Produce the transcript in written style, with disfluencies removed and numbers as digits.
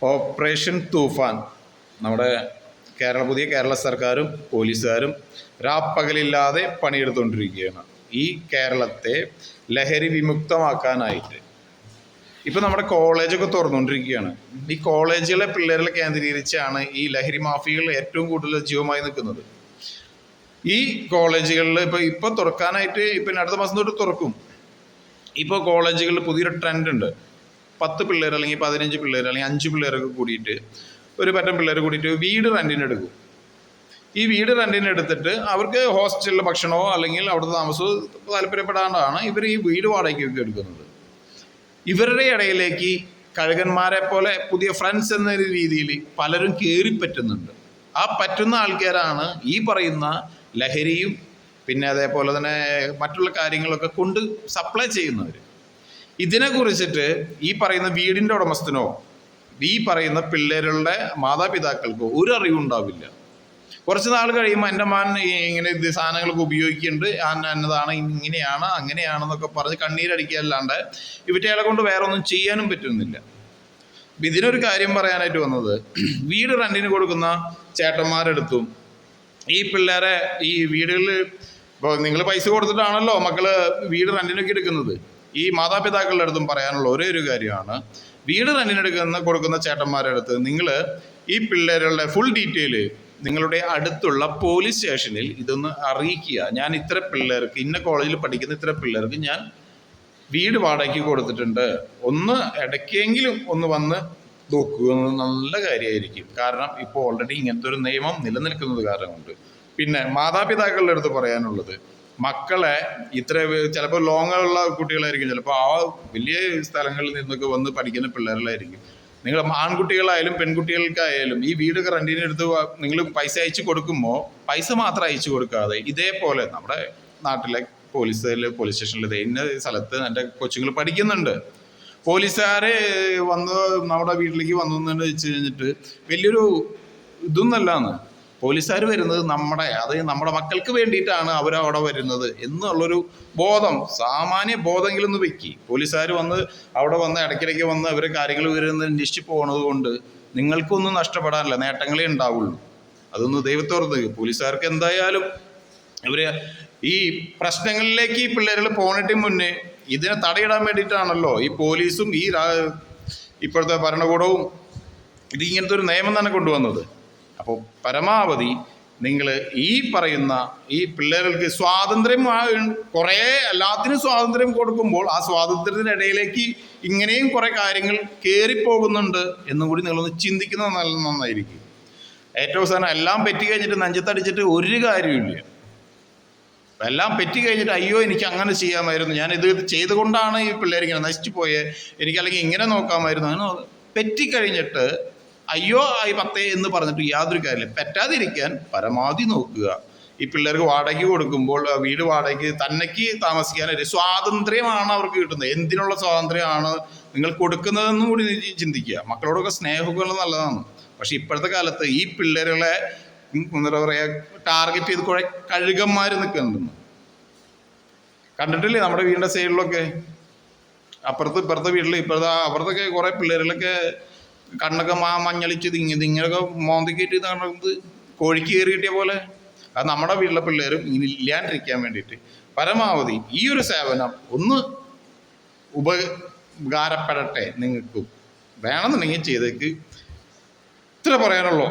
Operation തൂഫാൻ നമ്മുടെ പുതിയ കേരള സർക്കാരും പോലീസുകാരും രാപ്പകലില്ലാതെ പണിയെടുത്തുകൊണ്ടിരിക്കുകയാണ്. ഈ കേരളത്തെ ലഹരി വിമുക്തമാക്കാനായിട്ട് ഇപ്പോൾ നമ്മുടെ കോളേജൊക്കെ തുറന്നുകൊണ്ടിരിക്കുകയാണ്. ഈ കോളേജുകളെ പിള്ളേരെ കേന്ദ്രീകരിച്ചാണ് ഈ ലഹരി മാഫിയകൾ ഏറ്റവും കൂടുതൽ സജീവമായി നിൽക്കുന്നത്. ഈ കോളേജുകളിൽ ഇപ്പോൾ തുറക്കാനായിട്ട് അടുത്ത മാസം തൊട്ട് തുറക്കും. ഇപ്പോൾ കോളേജുകളിൽ പുതിയൊരു ട്രെൻഡ് ഉണ്ട്. 10 പിള്ളേർ അല്ലെങ്കിൽ 15 പിള്ളേർ അല്ലെങ്കിൽ 5 പിള്ളേരൊക്കെ കൂടിയിട്ട് ഒരു പറ്റം പിള്ളേർ കൂടിയിട്ട് വീട് റെൻറ്റിന് എടുക്കും. ഈ വീട് റെൻറ്റിന് എടുത്തിട്ട് അവർക്ക് ഹോസ്റ്റലിലെ ഭക്ഷണമോ അല്ലെങ്കിൽ അവിടുത്തെ താമസമോ താല്പര്യപ്പെടാണ്ടാണ് ഇവർ ഈ വീട് വാടകയ്ക്കൊക്കെ എടുക്കുന്നത്. ഇവരുടെ ഇടയിലേക്ക് കഴുകന്മാരെ പോലെ പുതിയ ഫ്രണ്ട്സ് എന്ന രീതിയിൽ പലരും കയറിപ്പറ്റുന്നുണ്ട്. ആ പറ്റുന്ന ആൾക്കാരാണ് ഈ പറയുന്ന ലഹരിയും പിന്നെ അതേപോലെ തന്നെ മറ്റുള്ള കാര്യങ്ങളൊക്കെ കൊണ്ട് സപ്ലൈ ചെയ്യുന്നവർ. ഇതിനെക്കുറിച്ചിട്ട് ഈ പറയുന്ന വീടിൻ്റെ ഉടമസ്ഥനോ ഈ പറയുന്ന പിള്ളേരുടെ മാതാപിതാക്കൾക്കോ ഒരു അറിവുണ്ടാവില്ല. കുറച്ച് നാൾ കഴിയുമ്പോൾ എൻ്റെ മാൻ ഇങ്ങനെ ഇത് സാധനങ്ങളൊക്കെ ഉപയോഗിക്കുന്നുണ്ട്, എന്നതാണ് ഇങ്ങനെയാണ് അങ്ങനെയാണെന്നൊക്കെ പറഞ്ഞ് കണ്ണീരടിക്കുകയല്ലാണ്ട് ഇവറ്റകളെ കൊണ്ട് വേറെ ഒന്നും ചെയ്യാനും പറ്റുന്നില്ല. ഇതിനൊരു കാര്യം പറയാനായിട്ട് വന്നത്, വീട് റെൻറ്റിന് കൊടുക്കുന്ന ചേട്ടന്മാരെടുത്തും ഈ പിള്ളേരെ ഈ വീടുകളിൽ ഇപ്പോൾ നിങ്ങൾ പൈസ കൊടുത്തിട്ടാണല്ലോ മക്കള് വീട് റെൻറ്റിനൊക്കെ എടുക്കുന്നത്. ഈ മാതാപിതാക്കളുടെ അടുത്തും പറയാനുള്ള ഒരേ ഒരു കാര്യമാണ്, വീട് റെൻറ്റിനെടുക്കുന്ന കൊടുക്കുന്ന ചേട്ടന്മാരുടെ അടുത്ത് നിങ്ങൾ ഈ പിള്ളേരുടെ ഫുൾ ഡീറ്റെയിൽ നിങ്ങളുടെ അടുത്തുള്ള പോലീസ് സ്റ്റേഷനിൽ ഇതൊന്ന് അറിയിക്കുക. ഞാൻ ഇത്ര പിള്ളേർക്ക് ഇന്ന കോളേജിൽ പഠിക്കുന്ന ഇത്ര പിള്ളേർക്ക് ഞാൻ വീട് വാടകയ്ക്ക് കൊടുത്തിട്ടുണ്ട്, ഒന്ന് ഇടയ്ക്കെങ്കിലും ഒന്ന് വന്ന് നോക്കുക. നല്ല കാര്യമായിരിക്കും. കാരണം ഇപ്പോൾ ഓൾറെഡി ഇങ്ങനത്തെ ഒരു നിയമം നിലനിൽക്കുന്നത് കാരണം കൊണ്ട്. പിന്നെ മാതാപിതാക്കളുടെ അടുത്ത് പറയാനുള്ളത്, മക്കളെ ചിലപ്പോൾ ലോങ്ങുള്ള കുട്ടികളായിരിക്കും, ചിലപ്പോൾ ആ വലിയ സ്ഥലങ്ങളിൽ നിന്നൊക്കെ വന്ന് പഠിക്കുന്ന പിള്ളേരിലായിരിക്കും. നിങ്ങൾ ആൺകുട്ടികളായാലും പെൺകുട്ടികൾക്കായാലും ഈ വീടൊക്കെ റെൻറ്റിന് എടുത്ത് നിങ്ങൾ പൈസ അയച്ചു കൊടുക്കുമ്പോൾ പൈസ മാത്രം അയച്ചു കൊടുക്കാതെ ഇതേപോലെ നമ്മുടെ നാട്ടിലെ പോലീസ് സ്റ്റേഷനിൽ ഇന്ന സ്ഥലത്ത് എൻ്റെ കൊച്ചുങ്ങൾ പഠിക്കുന്നുണ്ട്, പോലീസുകാർ വന്ന് നമ്മുടെ വീട്ടിലേക്ക് വന്നു എന്ന് വെച്ച് കഴിഞ്ഞിട്ട് വലിയൊരു ഇതൊന്നല്ലാന്ന്. പോലീസുകാർ വരുന്നത് നമ്മുടെ മക്കൾക്ക് വേണ്ടിയിട്ടാണ് അവരവിടെ വരുന്നത് എന്നുള്ളൊരു ബോധം, സാമാന്യ ബോധമെങ്കിലും ഒന്ന് വെക്കി. പോലീസുകാർ അവിടെ വന്ന് ഇടയ്ക്കിടയ്ക്ക് വന്ന് അവരെ കാര്യങ്ങൾ വരുന്നത് അന്വേഷിച്ച് പോകുന്നത് കൊണ്ട് നിങ്ങൾക്കൊന്നും നഷ്ടപ്പെടാനില്ല, നേട്ടങ്ങളേ ഉണ്ടാവുള്ളൂ. അതൊന്ന് ദൈവത്തോർത്ത്. പോലീസുകാർക്ക് എന്തായാലും ഈ പ്രശ്നങ്ങളിലേക്ക് ഈ പിള്ളേരുകൾ പോണിട്ട് മുന്നേ ഇതിനെ തടയിടാൻ വേണ്ടിയിട്ടാണല്ലോ ഈ പോലീസും ഈ ഇപ്പോഴത്തെ ഭരണകൂടവും ഇങ്ങനത്തെ ഒരു നിയമം തന്നെ കൊണ്ടുവന്നത്. അപ്പോൾ പരമാവധി നിങ്ങൾ ഈ പറയുന്ന ഈ പിള്ളേർക്ക് സ്വാതന്ത്ര്യം, കുറേ എല്ലാത്തിനും സ്വാതന്ത്ര്യം കൊടുക്കുമ്പോൾ ആ സ്വാതന്ത്ര്യത്തിനിടയിലേക്ക് ഇങ്ങനെയും കുറേ കാര്യങ്ങൾ കയറിപ്പോകുന്നുണ്ട് എന്നും കൂടി നിങ്ങളൊന്ന് ചിന്തിക്കുന്നത് നന്നായിരിക്കും. ഏറ്റവും അവസാനം എല്ലാം പറ്റി കഴിഞ്ഞിട്ട് നെഞ്ചത്തടിച്ചിട്ട് ഒരു കാര്യമില്ല. എല്ലാം പറ്റി കഴിഞ്ഞിട്ട് അയ്യോ എനിക്ക് അങ്ങനെ ചെയ്യാമായിരുന്നു, ഞാൻ ഇത് ചെയ്തുകൊണ്ടാണ് ഈ പിള്ളേരിങ്ങനെ നശിച്ചു പോയത്, എനിക്കല്ലെങ്കിൽ ഇങ്ങനെ നോക്കാമായിരുന്നു. അങ്ങനെ പറ്റിക്കഴിഞ്ഞിട്ട് അയ്യോ ആയി പത്തേ എന്ന് പറഞ്ഞിട്ട് യാതൊരു കാര്യമില്ല. പറ്റാതിരിക്കാൻ പരമാവധി നോക്കുക. ഈ പിള്ളേർക്ക് വാടകയ്ക്ക് കൊടുക്കുമ്പോൾ വീട് വാടകയ്ക്ക് തന്നേക്ക് താമസിക്കാനൊരു സ്വാതന്ത്ര്യമാണ് അവർക്ക് കിട്ടുന്നത്. എന്തിനുള്ള സ്വാതന്ത്ര്യമാണ് നിങ്ങൾ കൊടുക്കുന്നതെന്നും കൂടി ചിന്തിക്കുക. മക്കളോടൊക്കെ സ്നേഹമൊക്കെ നല്ലതാണ്. പക്ഷെ ഇപ്പോഴത്തെ കാലത്ത് ഈ പിള്ളേരുകളെ എന്താ പറയുക ടാർഗറ്റ് ചെയ്ത് കുറെ കഴുകന്മാർ നിൽക്കുന്നുണ്ടെന്ന് കണ്ടിട്ടില്ലേ? നമ്മുടെ വീടിൻ്റെ സൈഡിലൊക്കെ ഇപ്പുറത്തെ വീട്ടിൽ അപ്പുറത്തൊക്കെ കുറെ പിള്ളേരുകളൊക്കെ കണ്ണൊക്കെ മഞ്ഞളിച്ച് ഇങ്ങനെയൊക്കെ മോന്തിക്കേറ്റ് നടന്നത് കോഴിക്ക് കയറി കിട്ടിയ പോലെ. അത് നമ്മുടെ വീട്ടിലെ പിള്ളേരും ഇങ്ങനെ ഇല്ലാണ്ടിരിക്കാൻ വേണ്ടിയിട്ട് പരമാവധി ഈ ഒരു സേവനം ഒന്ന് ഉപകാരപ്പെടട്ടെ. നിങ്ങൾക്കും വേണമെന്നുണ്ടെങ്കിൽ ചെയ്തേക്ക്. ഇത്ര പറയാനുള്ളൂ.